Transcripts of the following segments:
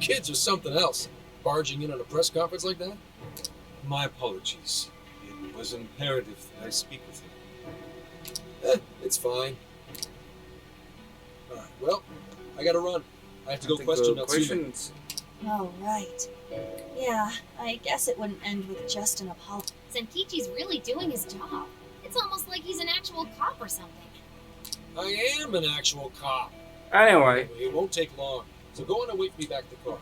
kids are something else. Barging in on a press conference like that? My apologies. It was imperative that I speak with him. It's fine. Alright, well, I gotta run. I have to go Nanti question ke Natsume. questions. Oh, right. Yeah, I guess it wouldn't end with just an apology. Senkichi's really doing his job. It's almost like he's an actual cop or something. I am an actual cop. Anyway, It won't take long. So go on and wait for me back at the car.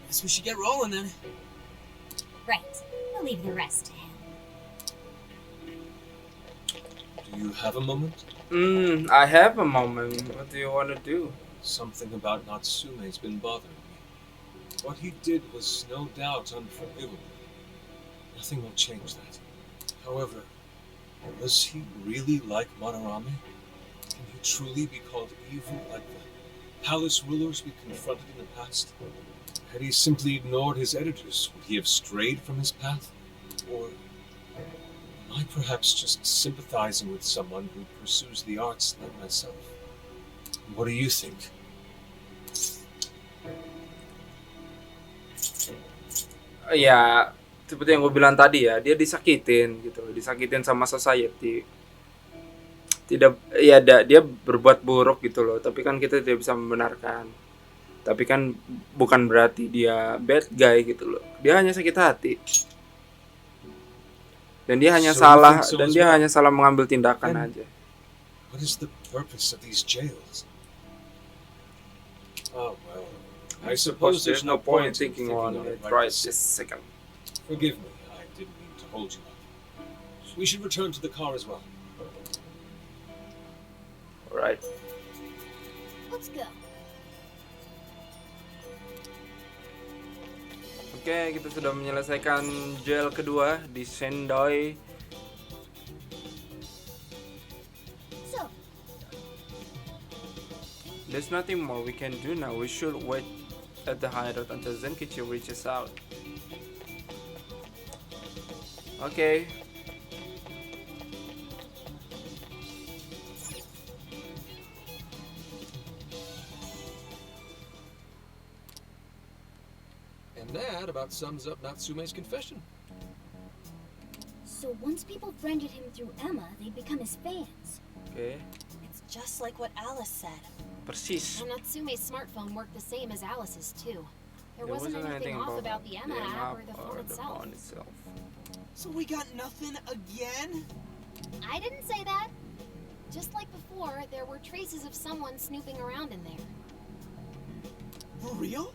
Guess we should get rolling then. Right. We'll leave the rest to him. Do you have a moment? I have a moment. What do you want to do? Something about Natsume's been bothering me. What he did was no doubt unforgivable. Nothing will change that. However, was he really like Madarame? Can he truly be called evil like the palace rulers we confronted in the past? Had he simply ignored his editors, would he have strayed from his path? Or am I perhaps just sympathizing with someone who pursues the arts like myself? What do you think? Ya, seperti yang gue bilang tadi ya, dia disakitin gitu loh, disakitin sama society. Tidak, ya dia berbuat buruk gitu loh, tapi kan kita tidak bisa membenarkan. Tapi kan bukan berarti dia bad guy gitu loh. Dia hanya sakit hati. Dan dia hanya So you salah think so dan as dia well? hanya salah mengambil tindakan Then- aja. What is the purpose of these jails? Oh, well, I suppose there's no point in thinking on it right right this second. Forgive me, I didn't mean to hold you up. We should return to the car as well. Alright. Let's go. Oke, kita sudah menyelesaikan jail kedua di Sendai. So, There's nothing more we can do now. We should wait at the hideout until Zenkichi reaches out. Okay. And that about sums up Natsume's confession. so once people friended him through Emma, they'd become his fans. Oke. It's just like what Alice said. Persis. And Natsume's smartphone worked the same as Alice's too. There There wasn't anything off about the Emma app or the phone itself. itself. So we got nothing again? I didn't say that. Just like before, there were traces of someone snooping around in there. For real?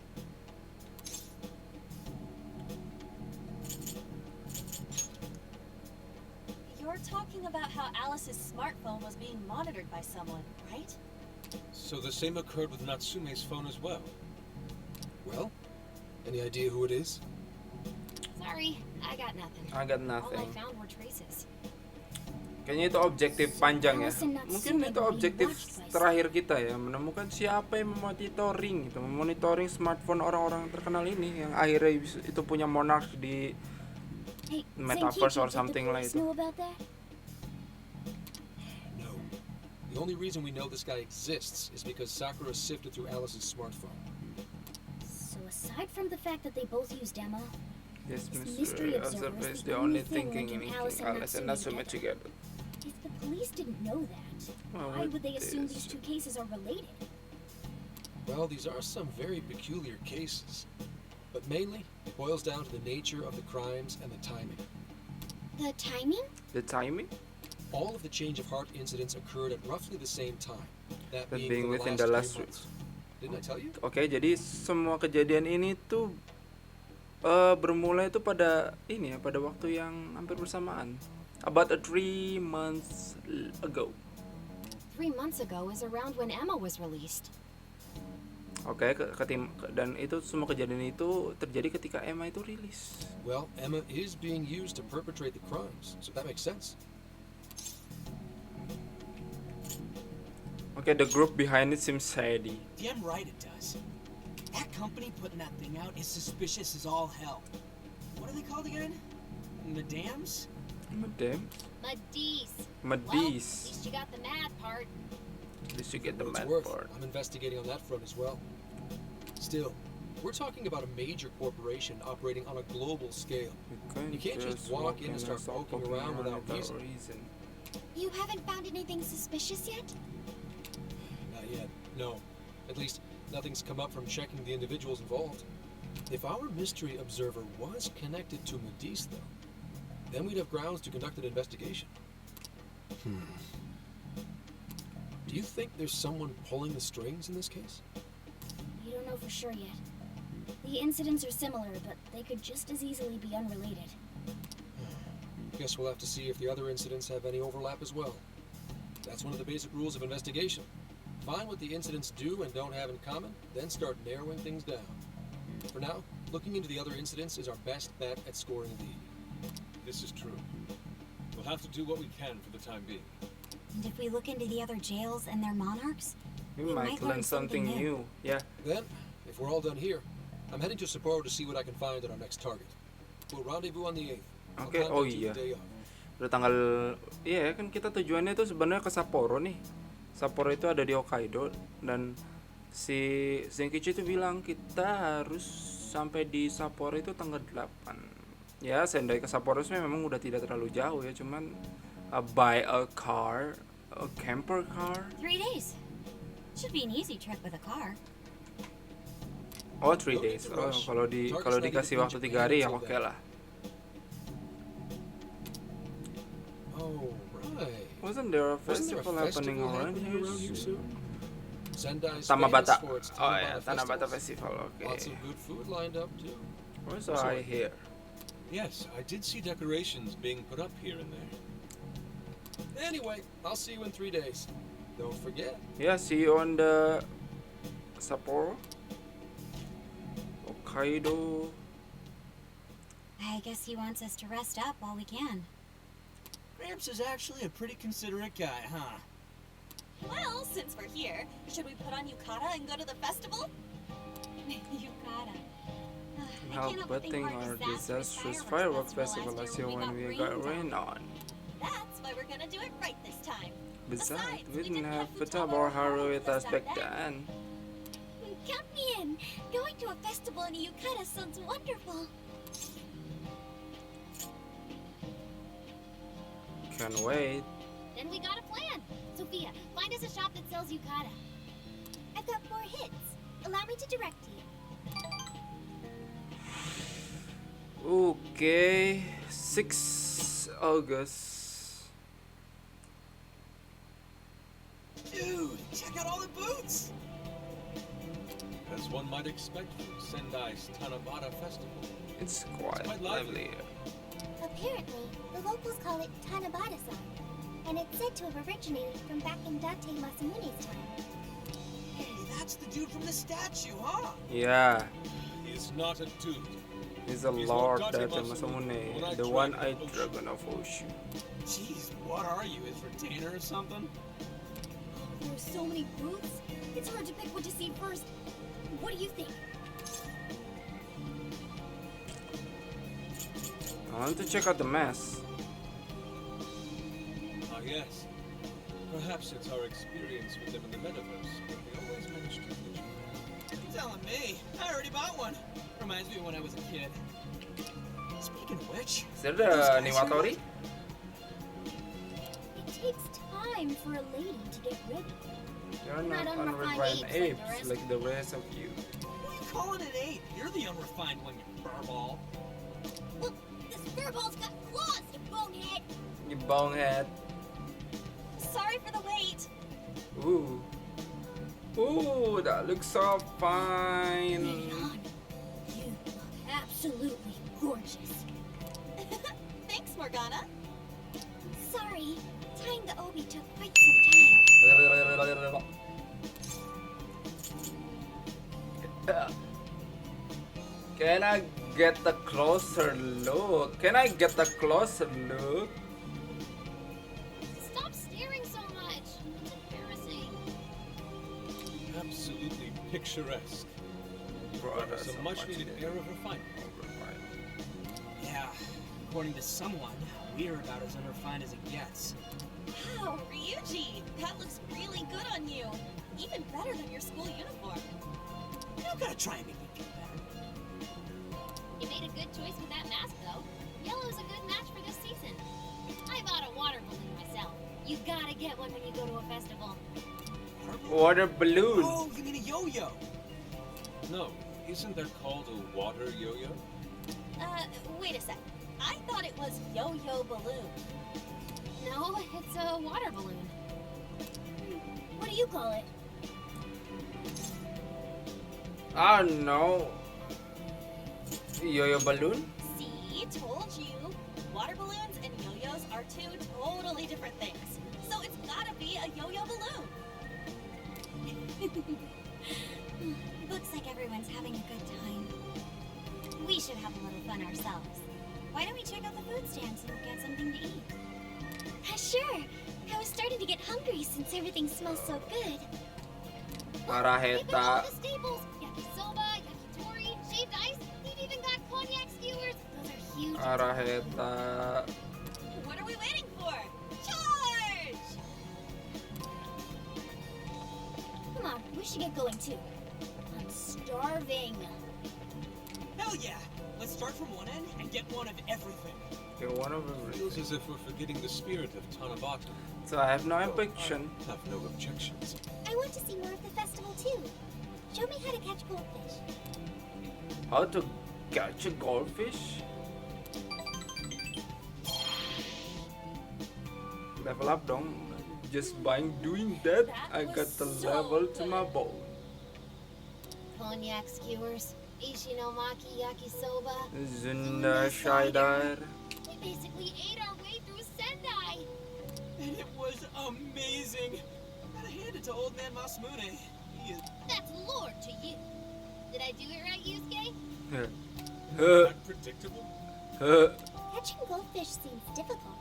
You're talking about how Alice's smartphone was being monitored by someone, right? So the same occurred with Natsume's phone as well. Well, any idea who it is? Sorry, I got nothing. I got All I nothing. found were traces. Kayaknya itu objektif panjang ya. Alice and Natsume Mungkin itu were being objektif watched by terakhir kita ya, menemukan siapa yang memonitoring gitu, memonitoring smartphone orang-orang terkenal ini yang akhirnya itu punya monarch di Hey, Metaverse Zenkichi, or did the something like police that. know about that? No. The only reason we know this guy exists is because Sakura sifted through Alice's smartphone. So aside from the fact that they both used Emma, Yes, This Mr. mystery Observer observer is is the the only only thing thinking linking linking Alice and Alice and Natsume Natsume together. if the police didn't know that, Well, why what would they assume is- these two cases are related? Well, these are some very peculiar cases. But mainly, it boils down to the nature of the crimes and the timing. The timing? The timing? All of the change of heart incidents occurred at roughly the same time. That That being, being within within the the last 3 months. Didn't I tell you? Oke, jadi semua kejadian ini tuh bermula itu pada ini ya, pada waktu yang hampir bersamaan. About 3 months ago. 3 months ago is around when Emma was released. Oke, dan itu semua kejadian itu terjadi ketika Emma itu rilis. Well, Emma is being used to perpetrate the crimes, so that makes sense. Oke, the group behind it seems shady. Damn right it does. That company putting that thing out is suspicious as all hell. What are they called again? Madams? Madam? Madis. Madis. Well, at least you got the mad part. At least you get the For what math it's worth, part. I'm investigating on that front as well. Still, we're talking about a major corporation operating on a global scale. You can't just walk in and start poking around without reason. You haven't found anything suspicious yet? Not yet, no. At least, nothing's come up from checking the individuals involved. If our mystery observer was connected to Medici, though, then we'd have grounds to conduct an investigation. Do you think there's someone pulling the strings in this case? We don't know for sure yet. The incidents are similar, but they could just as easily be unrelated. Guess we'll have to see if the other incidents have any overlap as well. That's one of the basic rules of investigation. Find what the incidents do and don't have in common, then start narrowing things down. For now, looking into the other incidents is our best bet at scoring a lead. This is true. We'll have to do what we can for the time being. And if we look into the other jails and their monarchs, We might learn something new. Yeah. Then, if we're all done here, I'm heading to Sapporo to see what I can find at our next target. We'll rendezvous on the 8th. I'll Oke, contact oh you iya. the day of. Udah tanggal, iya kan kita tujuannya tuh sebenarnya ke Sapporo nih. Sapporo itu ada di Hokkaido dan si Zenkichi itu bilang kita harus sampai di Sapporo itu tanggal 8. Ya, Sendai ke Sapporo sebenarnya memang udah tidak terlalu jauh ya, cuman buy a car, a camper car. 3 days. Should be an easy trip with a car. Oh, 3 days. Oh, kalau dikasih waktu 3 hari ya oke lah. Oh, right. Wasn't there a Wasn't there a festival happening around happening here? soon? Sendai's Tanabata. famous for its Oh ya, Tanabata Tanabata Festival. Oke. Lots of good food lined up too. What's I hear? Yes, I did see decorations being put up here and there. Anyway, I'll see you in 3 days. Don't forget. Yeah, see you on the Sapporo, Hokkaido. I guess he wants us to rest up while we can. Gramps is actually a pretty considerate guy, huh? Well, since we're here, should we put on yukata and go to the festival? Yukata. I How can't help but think betting our our disastrous fireworks festival last year when we got rain on. That's why we're gonna do it right this time. Besides, we didn't have Futaba or Haru with us back then. Count me in! Going to a festival in a yukata sounds wonderful. Can't wait. Then we got a plan. Sophia, find us a shop that sells yukata. I've got 4 hits. Allow me to direct you. Okay, 6 August. Dude, check out all the boots! As one might expect from Sendai's Tanabata Festival. It's quite quite lively. lively. Apparently, the locals call it Tanabata-san, and it's said to have originated from back in Date Masamune's time. Hey, that's the dude from the statue, huh? Yeah, He's not a dude. he's a He's lord Lord that Date Masamune, Masamune, the one-eyed one-eyed dragon dragon of Oshu. Jeez, what are you, his retainer or something? There are so many booths, it's hard to pick what to see first. What do you think? I want to check out the mess. Ah, yes. Perhaps it's our experience with them in the metaverse, but we always manage to reach. You're telling me. I already bought one. Reminds me of when I was a kid. Speaking of which, Is there the Niwatori? It takes time for a lady to get ready. You're Not not unrefined unrefined apes apes like the rest. like the rest of you. who are you calling an ape? You're the unrefined one, you furball. Look, this furball's got claws, you bonehead! You bonehead. Sorry for the wait. Ooh. Ooh, that looks so Right fine. on. You look absolutely gorgeous. Thanks, Morgana. Sorry, tying the obi took quite some time. Can I get a closer look? Can I get a closer look? Stop staring so much. It's embarrassing. Absolutely picturesque. Bro, There's a much needed air of refinement. Yeah, according to someone, we're about as unrefined as it gets. Wow, Ryuji, that looks really good on you. Even better than your school uniform. You don't gotta try and make me feel better. You made a good choice with that mask, though. Yellow's a good match for this season. I bought a water balloon myself. You gotta get one when you go to a festival. Water balloon. Oh, you mean a yo-yo? No, isn't that called a water yo-yo? Wait a sec. I thought it was yo-yo balloon. No, it's a water balloon. What do you call it? Oh no. Yo-yo balloon? See, told you. Water balloons and yo-yos are two totally different things. So it's gotta be a yo-yo balloon. Looks like everyone's having a good time. We should have a little fun ourselves. Why don't we check out the food stands and get something to eat? Sure. I was starting to get hungry since everything smells so good. They've got all Araheta. the staples. Yakisoba, yakitori, shaved ice. They've even got cognac skewers. Those are huge. Araheta. What are we waiting for? Charge! Come on, we should get going too. I'm starving. Hell yeah! Let's start from one end and get one of everything. Okay, one of Feels everything. as if we're forgetting the spirit of Tanabata. So I have no Though objection. I have no objections. I want to see more of the festival too. Show me how to catch goldfish. How to catch a goldfish? Level up dong. Just by doing that, I got the level to my bow. Cognac skewers, ishinomaki yakisoba. Zunda Shaidar. We basically ate our way through Sendai. And it was amazing. Gotta hand it to old man Masamune. He is That's lord to you. Did I do it right, Yusuke? Unpredictable? Catching goldfish seems difficult.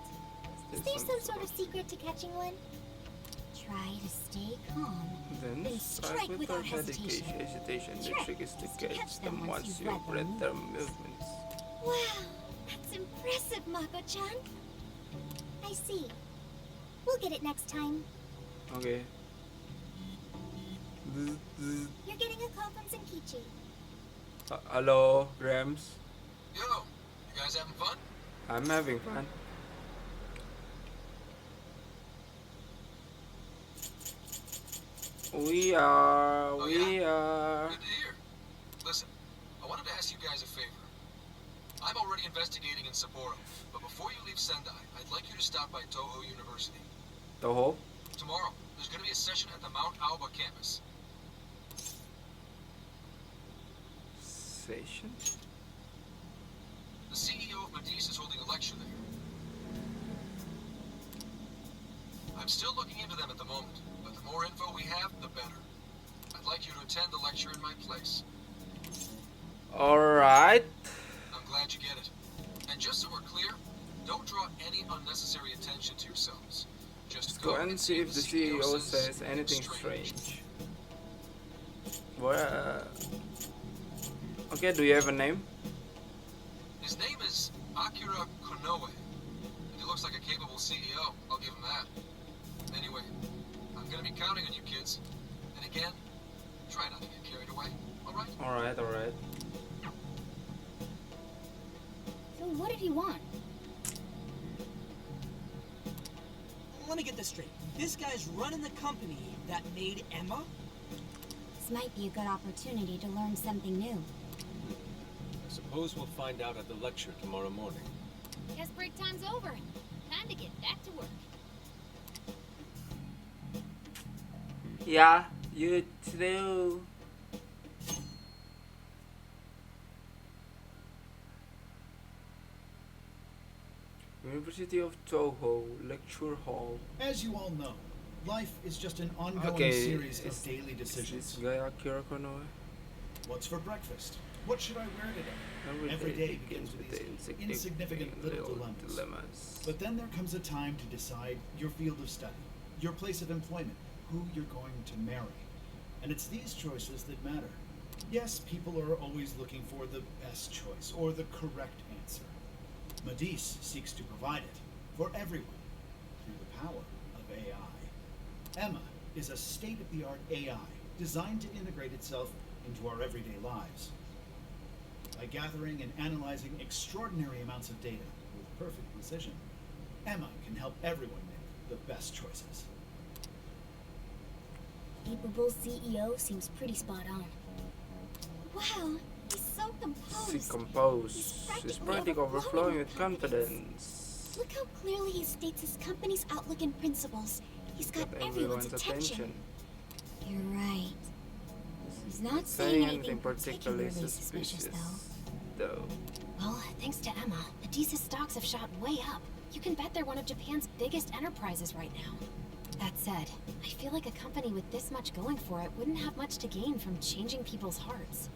Is there some sort of secret to catching one? Try to stay calm. Then Then strike strike without without hesitation. hesitation. The Trick trick is to is to catch catch them them once once you you've read read their their movements. Wow, that's impressive, Mako-chan. I see. We'll get it next time. Okay. You're getting a call from Zenkichi. Hello, Rams. Yo, you guys having fun? I'm having fun. We are. Oh, We yeah? are. Good to hear. Listen, I wanted to ask you guys a favor. I'm already investigating in Sapporo, but before you leave Sendai, I'd like you to stop by Toho University. Toho. Tomorrow, there's going to be a session at the Mount Aoba campus. Station. The CEO of Medis is holding a lecture there. I'm still looking into them at the moment, but the more info we have, the better. I'd like you to attend the lecture in my place. All right. I'm glad you get it. And just so we're clear, don't draw any unnecessary attention to yourselves. Just Let's go and see if the CEO says anything strange. What? Okay. Do you have a name? His name is Akira Konoe, and he looks like a capable CEO. I'll give him that. Anyway, I'm gonna be counting on you kids. And again, try not to get carried away. All right? All right. All right. So what did he want? Let me get this straight. This guy's running the company that made Emma? This might be a good opportunity to learn something new. I suppose we'll find out at the lecture tomorrow morning. Guess break time's over. Time to get back to work. Yeah. You too. University of Toho Lecture Hall. As you all know, life is just an ongoing Okay, series is- of daily Is decisions. this guy Akira Konoe? What's for breakfast? What should I wear today? Every day begins with these insignificant little dilemmas. But then there comes a time to decide your field of study, your place of employment, who you're going to marry. And it's these choices that matter. Yes, people are always looking for the best choice or the correct answer. Medis seeks to provide it for everyone through the power AI. Emma is a state-of-the-art AI designed to integrate itself into our everyday lives. By gathering and analyzing extraordinary amounts of data with perfect precision, Emma can help everyone make the best choices. Capable CEO seems pretty spot on. Wow, he's so composed. Si composed. He's practically overflowing with confidence. Look how clearly he states his company's outlook and principles. He's got everyone's attention. You're right. He's not saying saying anything particularly particularly suspicious, though. though. Well, thanks to Emma, Medisa's stocks have shot way up. You can bet they're one of Japan's biggest enterprises right now. That said, I feel like a company with this much going for it wouldn't have much to gain from changing people's hearts.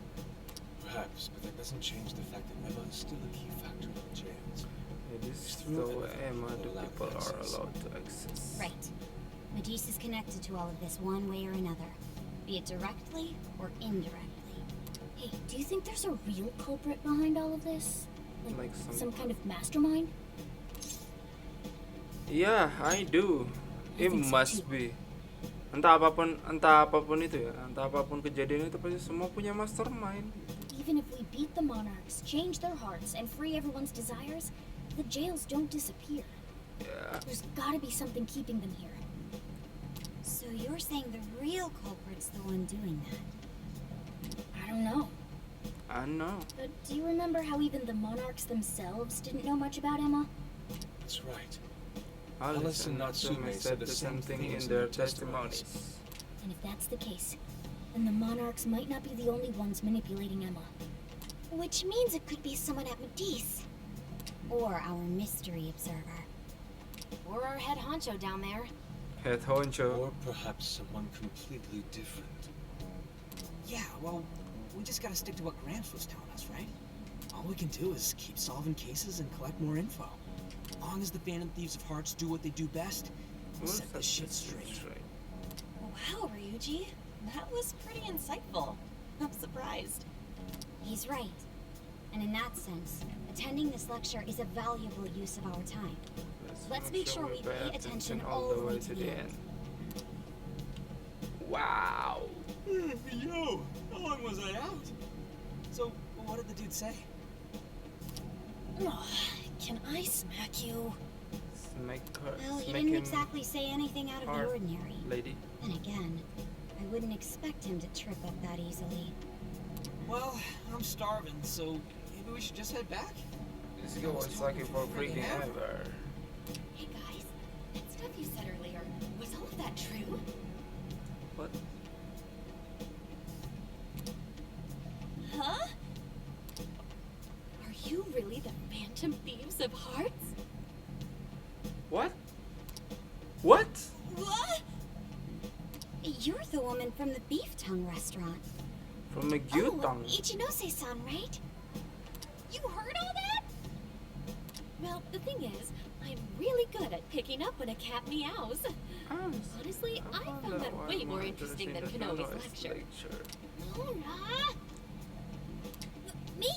Perhaps, but that doesn't change the fact that Emma is still a key factor in the jails. It is through Emma the people are allowed to access. Right. Medisa's connected to all of this one way or another, be it directly or indirectly. Hey, do you think there's a real culprit behind all of this? Like Some kind of mastermind? Yeah, I do. I It think so must too. be. Entah apapun itu ya, entah apapun kejadian itu pasti semua punya mastermind. Even if we beat the monarchs, change their hearts, and free everyone's desires, the jails don't disappear. Ya, There's gotta be something keeping them here. So you're saying the real culprit's the one doing that? I don't know. I know. But do you remember how even the monarchs themselves didn't know much about Emma? That's right. Alice and Natsume said the same thing in their testimonies. And if that's the case, then the monarchs might not be the only ones manipulating Emma. Which means it could be someone at Medice. Or our mystery observer. Or our head honcho down there. Head honcho. Or perhaps someone completely different. Yeah, well, we just gotta stick to what Gramps was telling us, right? All we can do is keep solving cases and collect more info. As long as the Phantom Thieves of Hearts do what they do best, we'll set this shit straight. Wow, Ryuji. That was pretty insightful. I'm surprised. He's right. And in that sense, attending this lecture is a valuable use of our time. Let's make sure we pay attention all the way to the end. Wow. Yo, how long was I out? So, what did the dude say? Can I smack you? Smack her. Well, he Smack didn't him exactly say anything out of the hard, ordinary. lady. Then again, I wouldn't expect him to trip up that easily. Well, I'm starving, so maybe we should just head back? This guy was looking for freaking ever. Hey guys, that stuff you said earlier, was all of that true? What? Huh? Are you really the Phantom Thieves of Hearts? What? What? What? You're the woman from the beef tongue restaurant. From a Oh, gyutang. Ichinose-san, right? You heard all that? Well, the thing is, I'm really good at picking up when a cat meows. Honestly, I found that way more interesting than Kenobi's lecture. Nora? Me?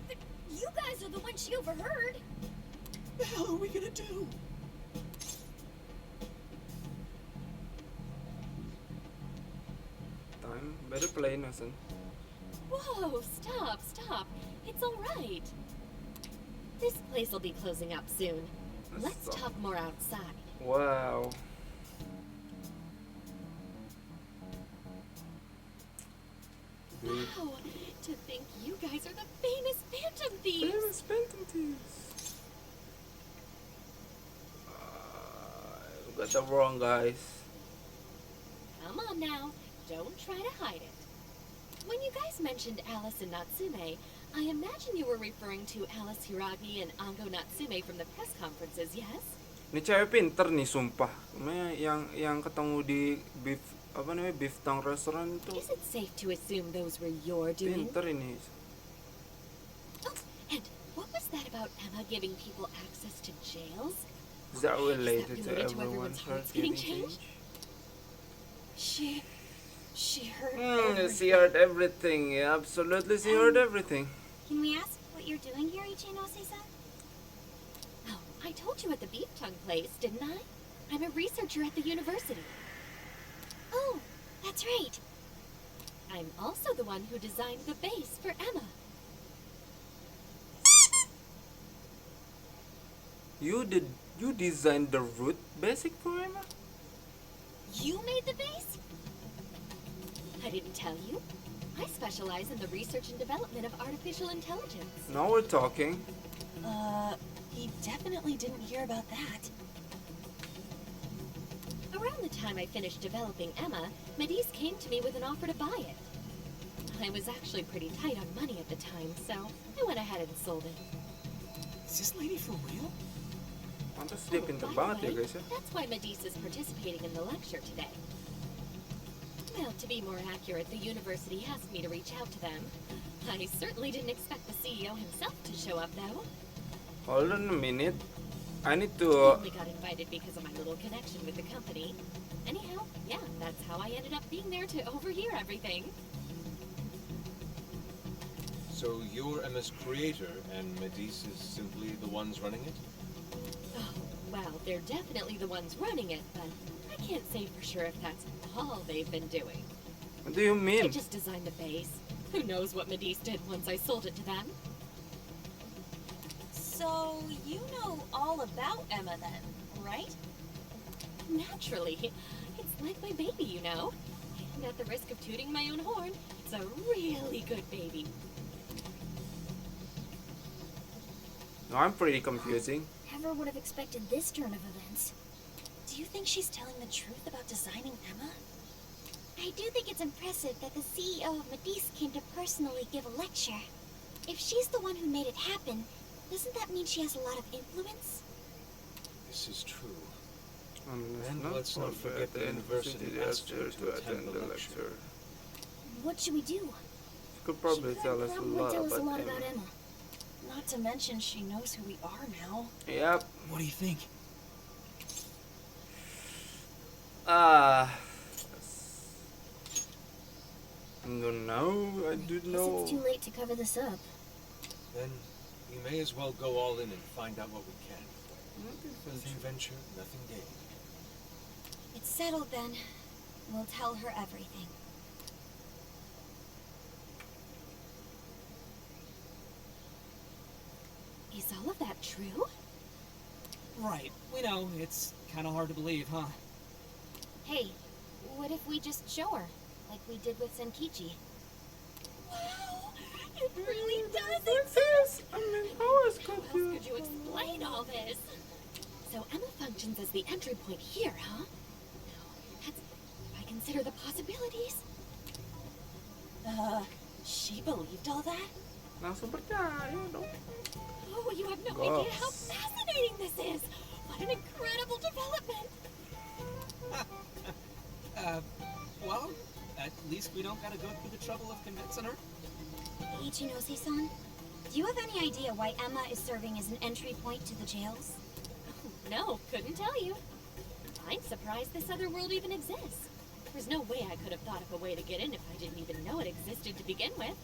But you guys are the ones she overheard. What the hell are we gonna do? Time. Better play, Nathan. Whoa, stop. It's alright. This place will be closing up soon. Let's Stop. talk more outside. Wow. Wow, to think you guys are the famous Phantom Thieves. Famous Phantom Thieves. You got that wrong, guys. Come on now, don't try to hide it. When you guys mentioned Alice and Natsume, I imagine you were referring to Alice Hiragi and Ango Natsume from the press conferences, yes? Ini cewek pinter nih, sumpah. Yang ketemu di beef tongue restaurant itu Is it safe to assume those were your doing? pinter ini. Oh, and what was that about Emma giving people access to jails? Is that related to related to everyone's everyone's heart hearts getting getting changed? She heard She heard everything. Yeah, absolutely, she heard everything. Can we ask what you're doing here, Ichinose-san? Oh, I told you at the beef tongue place, didn't I? I'm a researcher at the university. Oh, that's right. I'm also the one who designed the base for Emma. You designed the root basic for Emma? You made the base? I didn't tell you. I specialize in the research and development of artificial intelligence. Now we're talking. He definitely didn't hear about that. Around the time I finished developing Emma, Medis came to me with an offer to buy it. I was actually pretty tight on money at the time, so I went ahead and sold it. Is this lady for real? Pantas dia pintar By banget the ya way, guys ya. that's why Medis is participating in the lecture today. Well, to be more accurate, the university asked me to reach out to them. I certainly didn't expect the CEO himself to show up, though. Hold on a minute. I need I to. only got invited because of my little connection with the company. Anyhow, yeah, that's how I ended up being there to overhear everything. So you're Emma's creator, and Medis is simply the ones running it? Oh, well, they're definitely the ones running it, but I can't say for sure if that's all they've been doing. What do you I mean? just designed the base. Who knows what Medis did once I sold it to them? So, you know all about Emma then, right? Naturally. It's like my baby, you know. And at the risk of tooting my own horn, it's a really good baby. No, I'm pretty confusing. Never would have expected this turn of events. Do you think she's telling the truth about designing Emma? I do think it's impressive that the CEO of Medis came to personally give a lecture. If she's the one who made it happen, doesn't that mean she has a lot of influence? This is true. And let's not forget the university asked her to attend the lecture. What should we do? You could probably She tell us a probably lot tell us a about lot Emma. about Emma. Not to mention she knows who we are now. Yep. What do you think? I don't know. I do Guess know. it's too late to cover this up. Then we may as well go all in and find out what we can. Nothing ventured, nothing gained. It's settled then. We'll tell her everything. Is all of that true? Right. We know, it's kind of hard to believe, huh? Hey, what if we just show her, like we did with Senkichi? Wow, it really does exist! I mean, how else How else could you explain all this? So Emma functions as the entry point here, huh? That's... I consider the possibilities. She believed all that? Langsung percaya dong. Oh, you have no idea how fascinating this is! What an incredible development! Well, at least we don't gotta go through the trouble of convincing her. Ichinose-san, do you have any idea why Emma is serving as an entry point to the jails? Oh, no, couldn't tell you. I'm surprised this other world even exists. There's no way I could have thought of a way to get in if I didn't even know it existed to begin with.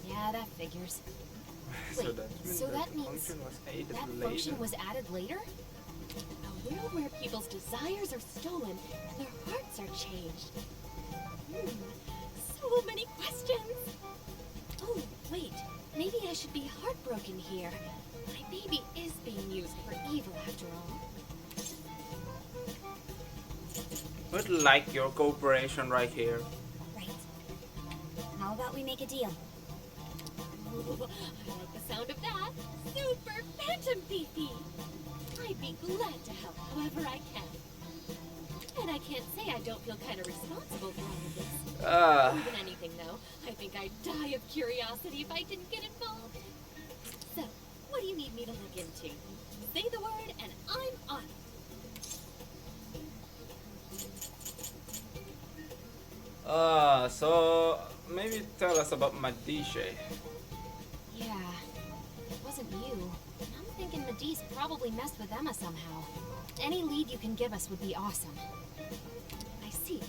Yeah, that figures. So that means function was added That later. function was added later? A world where people's desires are stolen and their hearts are changed. So many questions! Oh, wait. Maybe I should be heartbroken here. My baby is being used for evil after all. Would like your cooperation right here. Right. How about we make a deal? Ooh, I like the sound of that. Super Phantom Fifi! I'd be glad to help however I can. And I can't say I don't feel kind of responsible for all of this. More than anything, though, I think I'd die of curiosity if I didn't get involved. So, what do you need me to look into? Say the word and I'm on it. So maybe tell us about Madishe. Yeah, it wasn't you. I'm thinking Medis probably messed with Emma somehow. Any lead you can give us would be awesome. I see.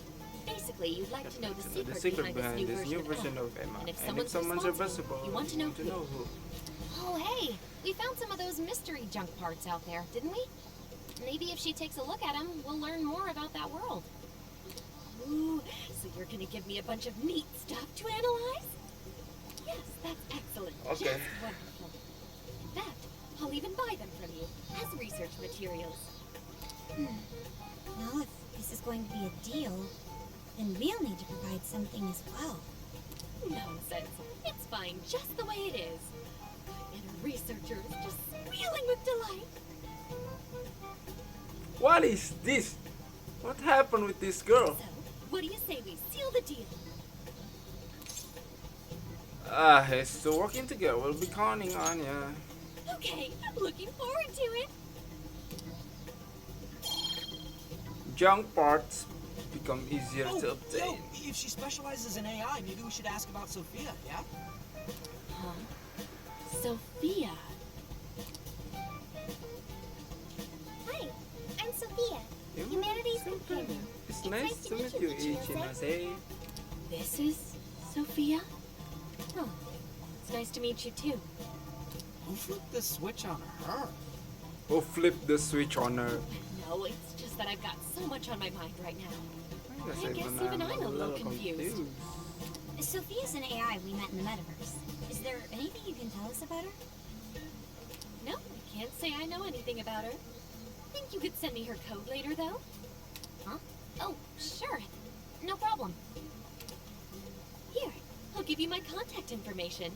Basically, you'd like to know the secret behind this new version of Emma. And if And if someone's responsible, you want to know who. who. Oh, hey! We found some of those mystery junk parts out there, didn't we? Maybe if she takes a look at him, we'll learn more about that world. Ooh, so you're gonna give me a bunch of neat stuff to analyze? Yes, that's excellent. Okay. Just wonderful. In fact, I'll even buy them from you as research materials. Well, if this is going to be a deal, then we'll need to provide something as well. Nonsense. It's fine just the way it is. And a researcher is just squealing with delight. What is this? What happened with this girl? So, what do you say we seal the deal? It's still working together. We'll be counting on ya. Okay, looking forward to it. Junk parts become easier to Yo, obtain. if she specializes in AI, maybe we should ask about Sophia, yeah? Huh? Sophia. Hi, I'm Sophia, humanities companion. It's nice to meet you, Ichinase. This is Sophia? Huh. It's nice to meet you too. Who flipped the switch on her? Oh, flip the switch on her. No, it's just that I've got so much on my mind right now. I I guess even I'm a little confused. Sophia's an AI we met in the metaverse. Is there anything you can tell us about her? No, I can't say I know anything about her. Think you could send me her code later, though? Huh? Oh, sure. No problem. Here, I'll give you my contact information.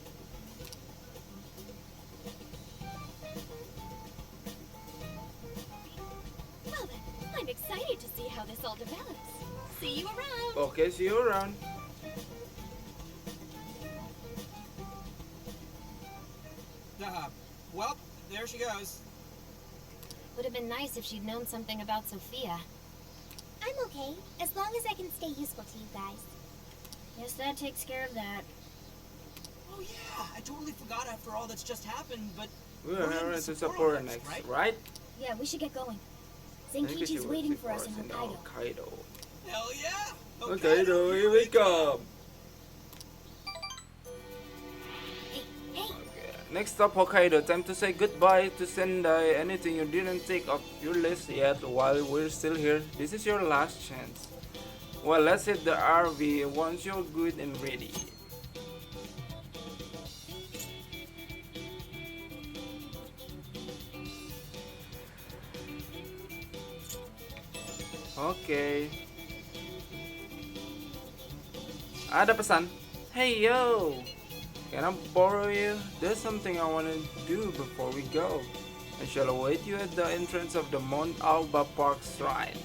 Well then, I'm excited to see how this all develops. See you around! Okay, see you around. Well, there she goes. Would have been nice if she'd known something about Sophia. I'm okay, as long as I can stay useful to you guys. Guess that takes care of that. Oh yeah, I totally forgot after all that's just happened, but We're in here the to Sapporo support next, next, right? Yeah, we should get going. Thank you, Zenkichi's waiting for us in in Hokkaido. Hokkaido. hell yeah! Hokkaido, here we come. Hey, Okay. Next stop, Hokkaido. Time to say goodbye to Sendai. Anything you didn't take off your list yet while we're still here, this is your last chance. Well, let's hit the RV once you're good and ready. Okay. Ada pesan. Hey yo, can I borrow you? There's something I want to do before we go. I shall await you at the entrance of the Mount Alba Park Shrine.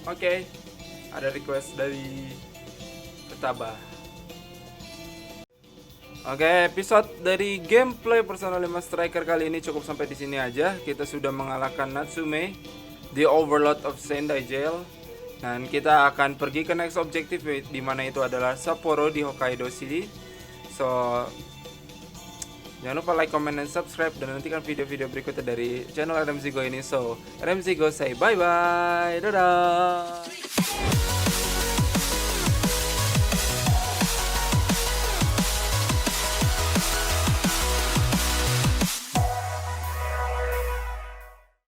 Oke, ada request dari Petaba. Oke, episode dari gameplay Persona 5 Striker kali ini cukup sampai di sini aja. Kita sudah mengalahkan Natsume, the Overlord of Sendai Jail. Dan kita akan pergi ke next objective, di mana itu adalah Sapporo di Hokkaido City. So, jangan lupa like, comment, dan subscribe. Dan nantikan video-video berikutnya dari channel RMZGO ini. So, RMZGO say bye-bye. Dadah.